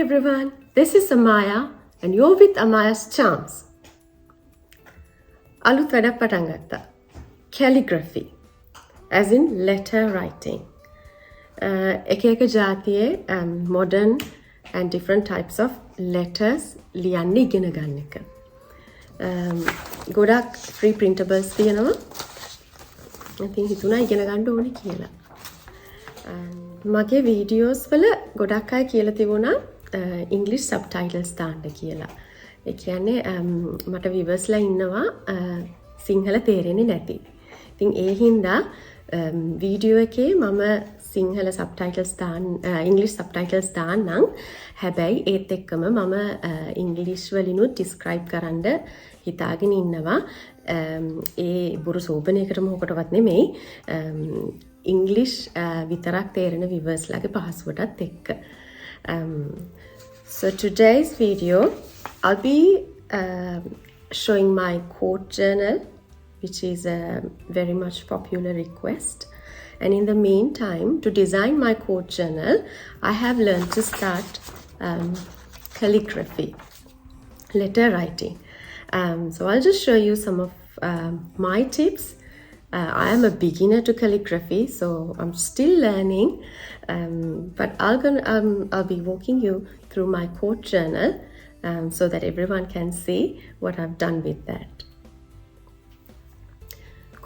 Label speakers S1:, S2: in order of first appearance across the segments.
S1: everyone, this is Amaya and you're with Amaya's Charms. අලුත් වැඩක් පටන් ගත්තා. Calligraphy as in letter writing. එක ජාතියේ modern and different types of letters ලියන්න ඉගෙන ගන්න එක. ගොඩක් free printables තියෙනවා. ඉතින් හිතුණා ඉගෙන ගන්න ඕනේ කියලා. මගේ වීඩියෝස් වල ගොඩක් අය කියලා තිබුණා English subtitles දාන්න කියලා. ඒ කියන්නේ මට viewers ලා ඉන්නවා සිංහල තේරෙන්නේ නැති. ඉතින් ඒ හින්දා වීඩියෝ එකේ මම සිංහල subtitles English subtitles දාන්නම්. හැබැයි ඒත් එක්කම මම English වලිනුත් describe කරන්න හිතාගෙන ඉන්නවා. ඒ බුරු සෝපනයකට මොකටවත් නෙමෙයි. English විතරක් තේරෙන viewers ලාගේ පහසුවටත් එක්ක. So today's video I'll be showing my quote journal, which is a very much popular request. And in the meantime, to design my quote journal, I have learned to start calligraphy, letter writing. So I'll just show you some of my tips. I am a beginner to calligraphy, so I'm still learning. But I'll be walking you through my quote journal so that everyone can see what I've done with that.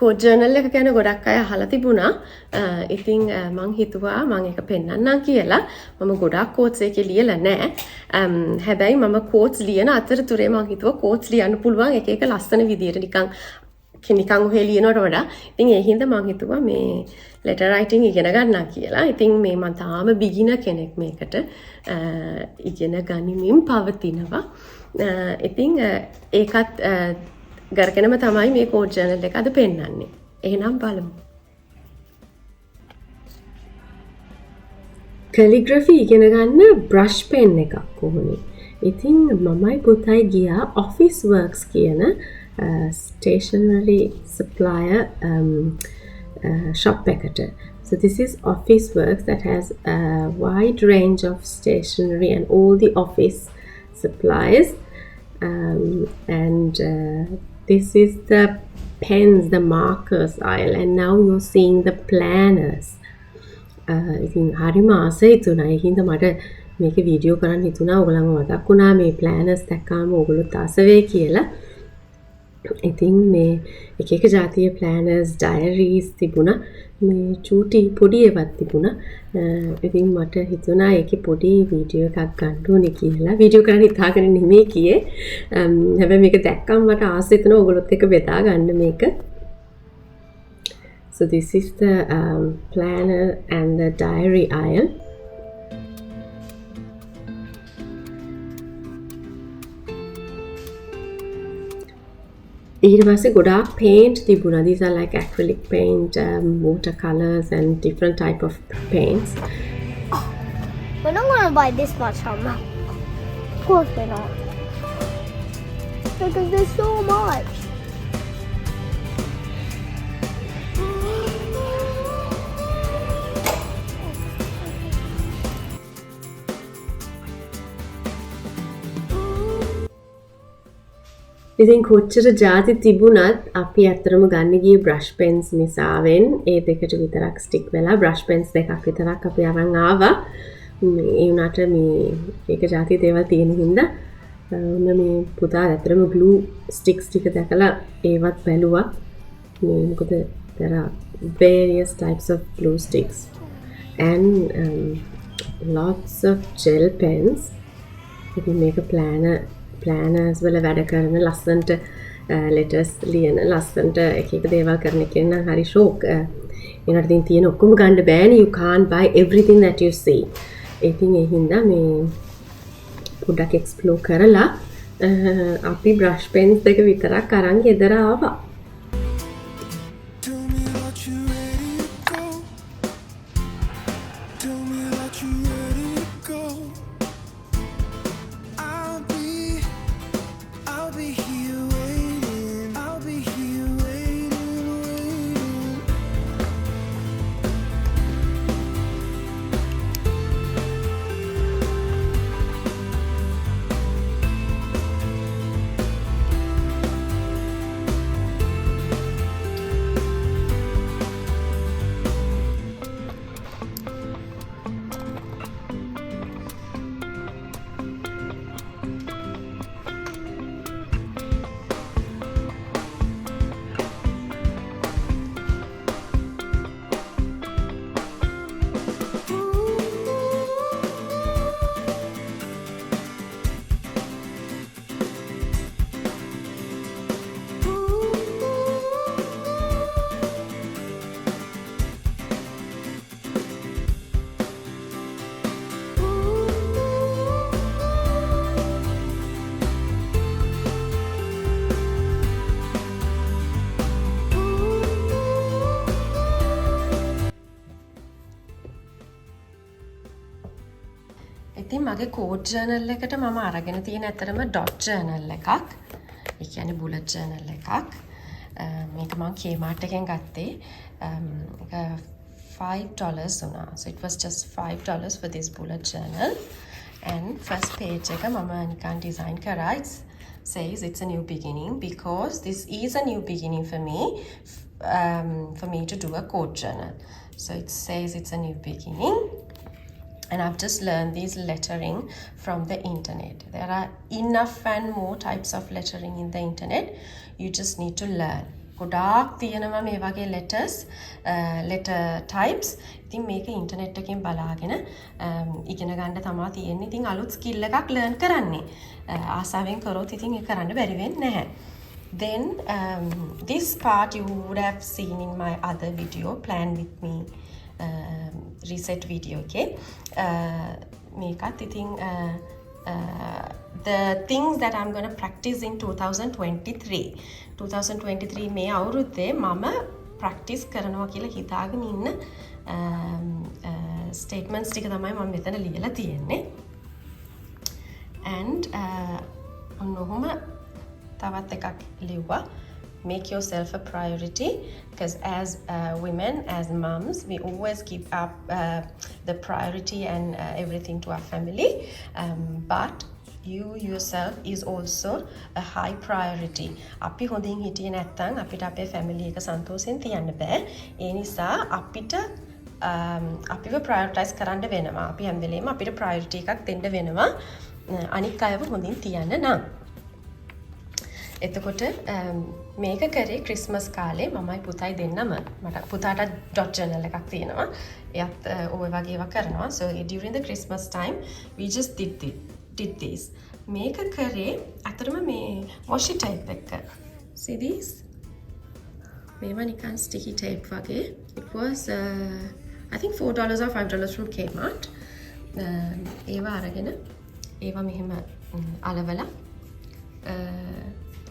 S1: Quote journal එක ගැන ගොඩක් අය අහලා තිබුණා. ඉතින් මං හිතුවා මං එක පෙන්නන්නම් කියලා. මම ගොඩක් quotes එකේ ලියලා නැහැ. හැබැයි මම quotes ලියන අතරතුරේ මං හිතුවා quotes ලියන්න පුළුවන් එක එක ලස්සන විදියට නිකන් ඔහෙ ලියනවට වඩා. ඉතින් ඒ හින්දා මං හිතුවා මේ letter writing ඉගෙන ගන්නවා කියලා. ඉතින් මේ මං තාම beginner කෙනෙක් මේකට ඉගෙන ගනිමින් පවතිනවා. ඉතින් ඒකත් ගරගෙනම තමයි මේ quote journal එක අද පෙන්නන්නේ. එහෙනම් බලමු. Calligraphy ඉගෙන ගන්න brush pen එකක් ඕනේ. ඉතින් මමයි පුතයි ගියා office works කියන stationery supplier shop එකට. So this is office works that has a wide range of stationery and all the office supplies. This is the pens, the markers aisle, and now you're seeing the planners. ඉතින් හරිම ආසයි තුනයි හින්දා මට මේක video කරන්න හිතුණා. ඔයගලම මතක් වුණා මේ planners දැක්කාම ඔයගොල්ලොත් ආස වෙයි කියලා. ඉතින් මේ එක ජාතියේ planners, diaries තිබුණා. මේ චූටි පොඩි ඒවාත් තිබුණා. ඉතින් මට හිතුණා ඒකේ පොඩි වීඩියෝ එකක් ගන්න ඕනේ කියලා. වීඩියෝ කරන්න හිතාගෙන නෙමෙයි කියේ. හැබැයි මේක දැක්කම මට ආස හිතුණා ඔයගොල්ලොත් එක්ක බෙදා ගන්න මේක. So this is the planner and the diary aisle. ඊට පස්සේ ගොඩාක් paint තිබුණා. These are like acrylic paint, watercolors and different type of paints.
S2: We're not going to buy this much, Mama. Of course we're not. Because there's so much.
S1: ඉතින් කොච්චර ජාති තිබුණත් අපි අතරම ගන්න ගියේ brush pens නිසාවෙන් ඒ දෙකට විතරක් stick වෙලා brush pens දෙකක් විතරක් අපි අරන් ආවා. ඒ වුණාට මේ එක ජාති දේවල් තියෙන හින්දා මේ පුතා අතරම glue sticks ටික දැකලා ඒවත් බැලුවා. මේ මොකද there are various types of glue sticks and lots of gel pens. ඉතින් මේක planners වල වැඩ කරන ලස්සන්ට letters ලියන ලස්සන්ට එක දේවල් කරන කෙනා නම් හරි ෂෝක්. ඒකට ඉතින් තියෙන ඔක්කොම ගන්න බෑනේ. You can't buy everything that you see. ඉතින් ඒ හින්දා මේ පොඩ්ඩක් explore කරලා අපි brush pens දෙක විතරක් අරන් ගෙදර ආවා. මගේ quote journal එකට මම අරගෙන තියෙන ඇතරම dot journal එකක්. ඒ කියන්නේ bullet journal එකක්. මේක මම Kmart එකෙන් ගත්තේ. $5 වුණා. So it was just $5 for this bullet journal. And first page එක මම නිකන් design කරා. It says it's a new beginning because this is a new beginning for me to do a quote journal. So it says it's a new beginning. And I've just learned these lettering from the internet. There are enough and more types of lettering in the internet. You just need to learn. ගොඩාක් තියෙනවා මේ වගේ letter types. ඉතින් මේක internet එකෙන් බලාගෙන ඉගෙන ගන්න තමයි තියෙන්නේ. ඉතින් අලුත් skill එකක් learn කරන්නේ. ආසාවෙන් කරොත් ඉතින් ඒක කරන්න බැරි වෙන්නේ නැහැ. Then this part you would have seen in my other video, Plan With Me reset video, okay? මේකත් ඉතින් the things that I'm going to practice in 2023 මේ අවුරුද්දේ මම practice කරනවා කියලා හිතාගෙන ඉන්න statements ටික තමයි මම මෙතන ලියලා තියෙන්නේ. And ඔන්නෝම තවත් එකක් ලිව්වා. Make yourself a priority, because as women, as moms, we always give up the priority and everything to our family, but you yourself is also a high priority. අපි හොඳින් හිටියේ නැත්නම් අපිට අපේ family එක සන්තෝෂෙන් තියන්න බෑ. ඒ නිසා අපිට අපිව prioritize කරන්න වෙනවා. අපි හැම වෙලේම අපිට priority එකක් දෙන්න වෙනවා. අනිත් අයව හොඳින් තියන්න නම්. එතකොට මේක කරේ ක්‍රිස්මස් කාලේ මමයි පුතයි දෙන්නම. මට පුතාට dot journal එකක් තියෙනවා. එයත් ඔය වගේ ඒවා කරනවා. So during the Christmas time we just did this. මේක කරේ අතරම මේ washi tape එක. See this? මේවා නිකන් sticky tape වගේ. It was I think $4 or $5 from Kmart. ඒවා අරගෙන ඒවා මෙහෙම අලවලා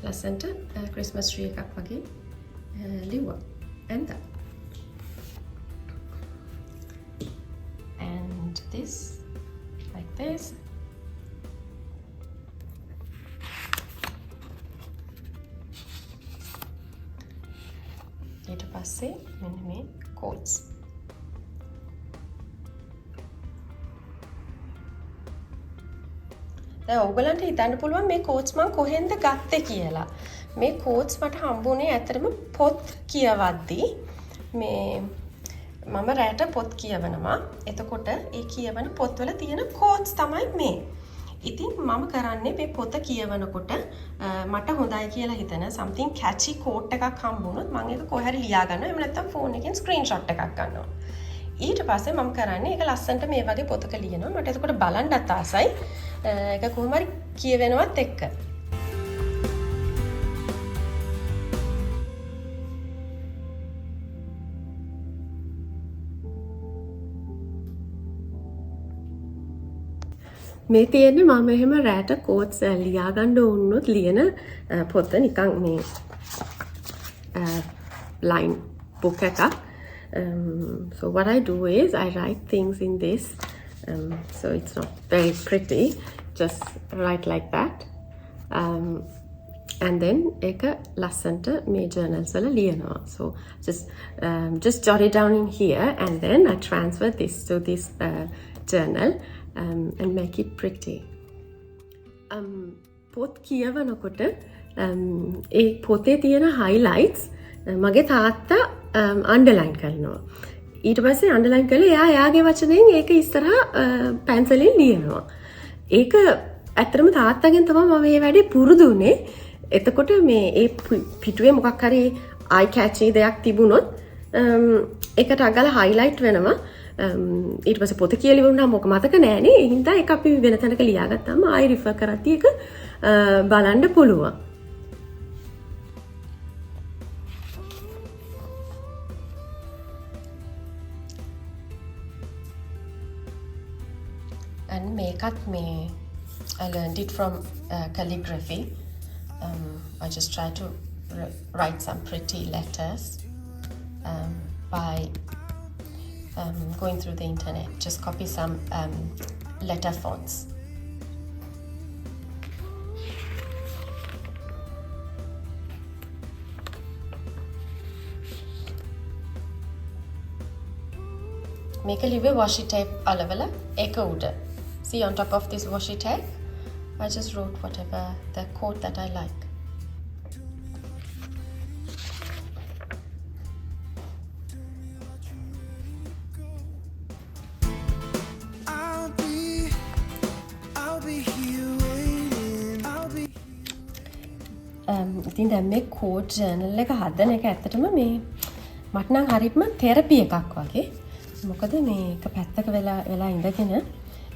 S1: ලස්සන්ට Christmas tree එකක් වගේ ලිව්වා. And that. And this, like this. ඊට පස්සේ මෙන්න මේ quotes. දැන් ඔයගලන්ට හිතන්න පුළුවන් මේ quotes මම කොහෙන්ද ගත්තේ කියලා. මේ quotes මට හම්බුනේ ඇත්තටම පොත් කියවද්දී. මේ මම රැට පොත් කියවනවා. එතකොට ඒ කියවන පොත්වල තියෙන quotes තමයි මේ. ඉතින් මම කරන්නේ මේ පොත කියවනකොට මට හොඳයි කියලා හිතන something catchy quote එකක් හම්බුනොත් මම ඒක කොහේ හරි ලියා ගන්නවා. එහෙම නැත්නම් ෆෝන් එකෙන් screenshot එකක් ගන්නවා. ඊට පස්සේ මම කරන්නේ ඒක ලස්සනට මේ වගේ පොතක ලියනවා. මට එතකොට බලන්නත් ආසයි. ඒක කොහොම හරි කියවෙනවත් එක්ක. මේ තියෙන්නේ මම එහෙම රැට quotes ලියා ගන්න ඕනොත් ලියන පොත නිකන් මේ line book එකක්. So what I do is I write things in this. So it's not very pretty. Just write like that. And then eka lasanta me journals wala liyanawa. So just jot it down in here and then I transfer this to this journal and make it pretty. පොත් කියවනකොට ඒ පොතේ තියෙන highlights මගේ තාත්තා underline කරනවා. ඊට පස්සේ underline කරලා එයා එයාගේ වචනෙන් ඒක ඉස්සරහා පැන්සලෙන් ලියනවා. ඒක ඇත්තටම තාත්තගෙන් තමයි මම මේ වැඩේ පුරුදු වුනේ. එතකොට මේ ඒ පිටුවේ මොකක් හරි eye catchy දෙයක් තිබුණොත් ඒකට අගලා highlight වෙනවා. ඊට පස්සේ පොත කියලා වුණාම මොක මතක නෑනේ. ඒ හින්දා ඒක අපි වෙන තැනක ලියාගත්තාම ආයි refer කරද්දී ඒක බලන්න පුළුවන්. And makeup I learned it from calligraphy. I just try to write some pretty letters by going through the internet. Just copy some letter fonts. Make a live washi tape alavala eka uda. See, on top of this washi tape I just wrote whatever the quote that I like. ඉතින් දැන් මේ quote journal එක හදන එක ඇත්තටම මේ මට නම් හරියටම තෙරපි එකක් වගේ. මොකද මේ එක පැත්තක වෙලා ඉඳගෙන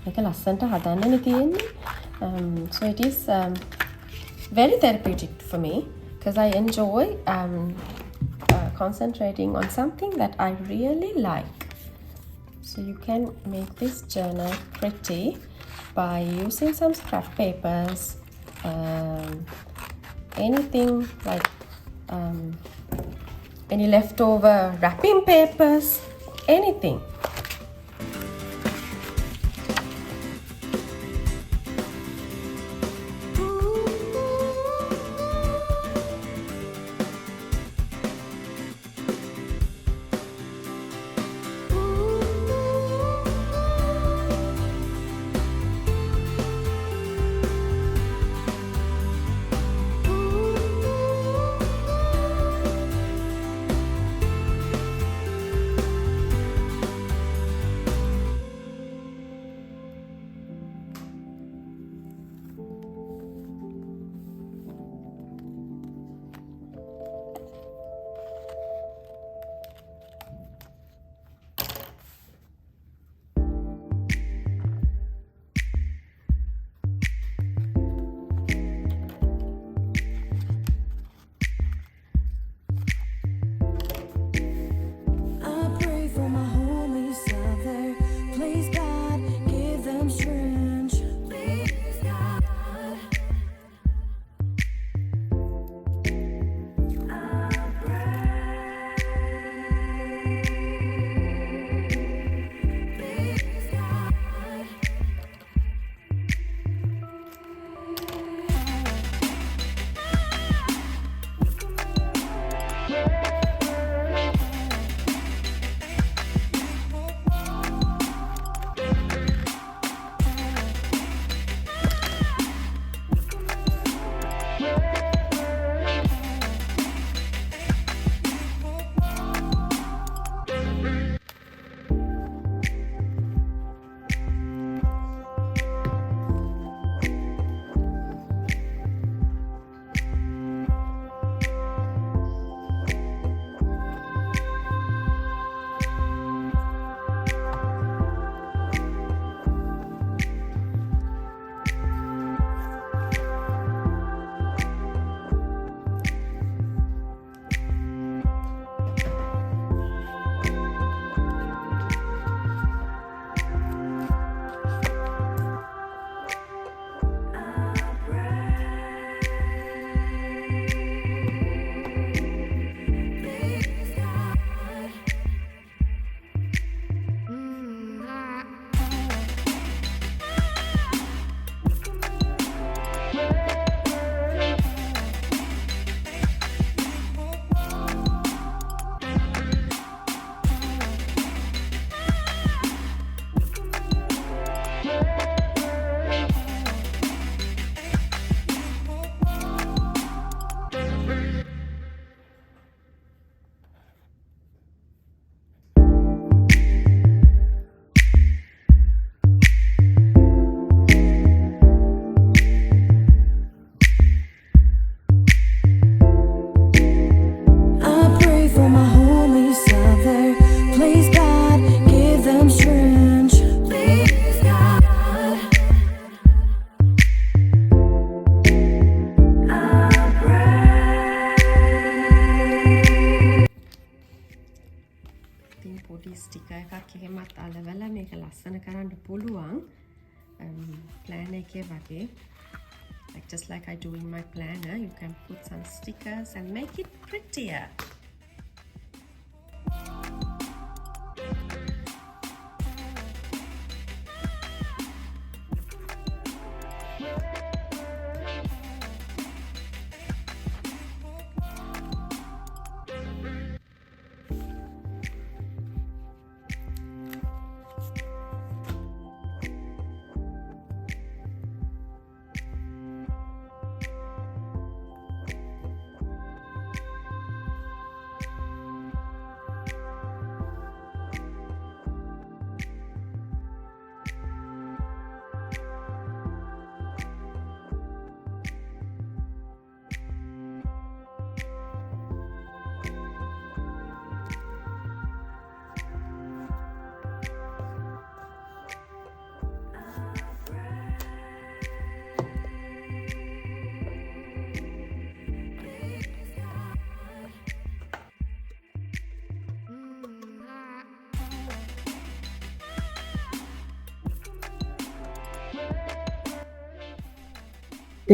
S1: මේක ලස්සනට හදන්නනේ තියෙන්නේ. So it is very therapeutic for me because I enjoy concentrating on something that I really like. So you can make this journal pretty by using some scrap papers, anything like any leftover wrapping papers, anything. planner එකේ වගේ like just like I do in my planner, you can put some stickers and make it prettier.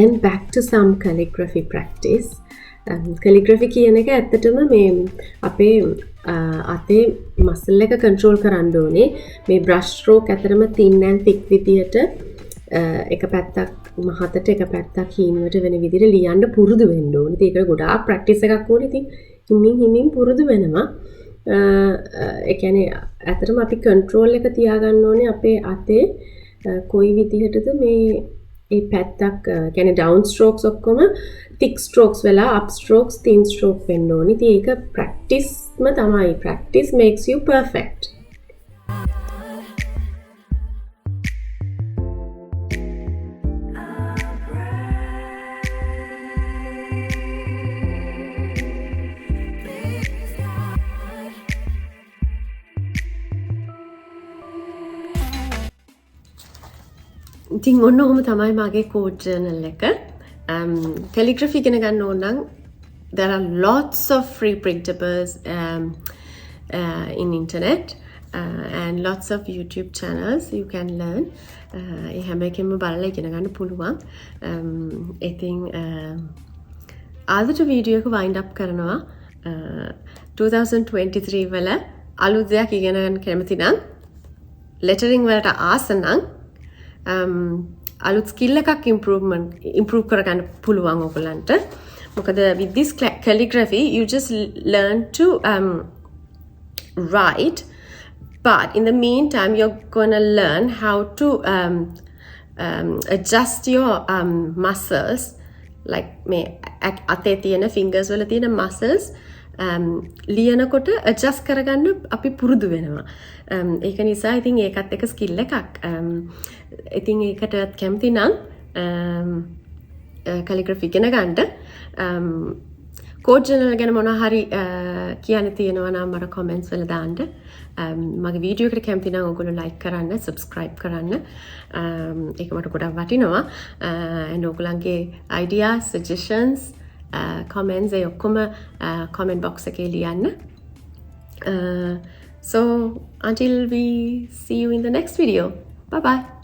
S1: then back to some calligraphy practice. Calligraphy කියන එක ඇත්තටම මේ අපේ අතේ muscle එක control කරන්න ඕනේ. මේ brush stroke ඇතරම thin and thick විදියට එක පැත්තක් මහතට එක පැත්තක් හීනුවට වෙන විදිහට ලියන්න පුරුදු වෙන්න ඕනේ. ඉතින් ඒකට ගොඩාක් ප්‍රැක්ටිස් එකක් ඕනේ. ඉතින් හිමින් පුරුදු වෙනවා. ඒ කියන්නේ ඇත්තටම අපි කන්ට්‍රෝල් එක තියාගන්න ඕනේ අපේ අතේ කොයි විදිහටද මේ ඒ පැත්තක් කියන්නේ ඩවුන් ස්ට්‍රෝක්ස් ඔක්කොම thick strokes වෙලා up strokes thin stroke වෙන්න ඕනේ. ඉතින් ඒක ප්‍රැක්ටිස්ම තමයි. practice makes you perfect. ඉතින් ඔන්න ඔහොම තමයි මගේ quote journal එක. Calligraphy ඉගෙන ගන්න ඕන නම් there are lots of free printables in internet and lots of YouTube channels you can learn. ඒ හැම එකෙන්ම බලලා ඉගෙන ගන්න පුළුවන්. ඉතින් ආදට වීඩියෝ එක wind up කරනවා 2023 වල අලුත් දෙයක් ඉගෙන ගන්න කැමති නම් lettering වලට ආස නම් අලුත් ස්කිල් එකක් improve කරගන්න පුළුවන් ඔයගලන්ට. මොකද with this calligraphy you just learn to write, but in the meantime you're gonna learn how to adjust your muscles, like මේ අතේ තියෙන fingers වල තියෙන muscles ලියනකොට adjust කරගන්න අපි පුරුදු වෙනවා. ඒක නිසා ඉතින් ඒකත් එක ස්කිල් එකක්. ඉතින් ඒකට කැමති නම් calligraphy ඉගෙන ගන්න. quote journal ගැන මොනවා හරි කියන්න තියෙනවා නම් මට comments වල දාන්න. මගේ වීඩියෝ එකට කැමති නම් ඔයගොල්ලෝ like කරන්න, subscribe කරන්න. ඒක මට ගොඩක් වටිනවා. and ඔයගොල්ලන්ගේ ideas, suggestions, comments ඒ ඔක්කොම comment box එකේ ලියන්න. So until we see you in the next video. Bye bye.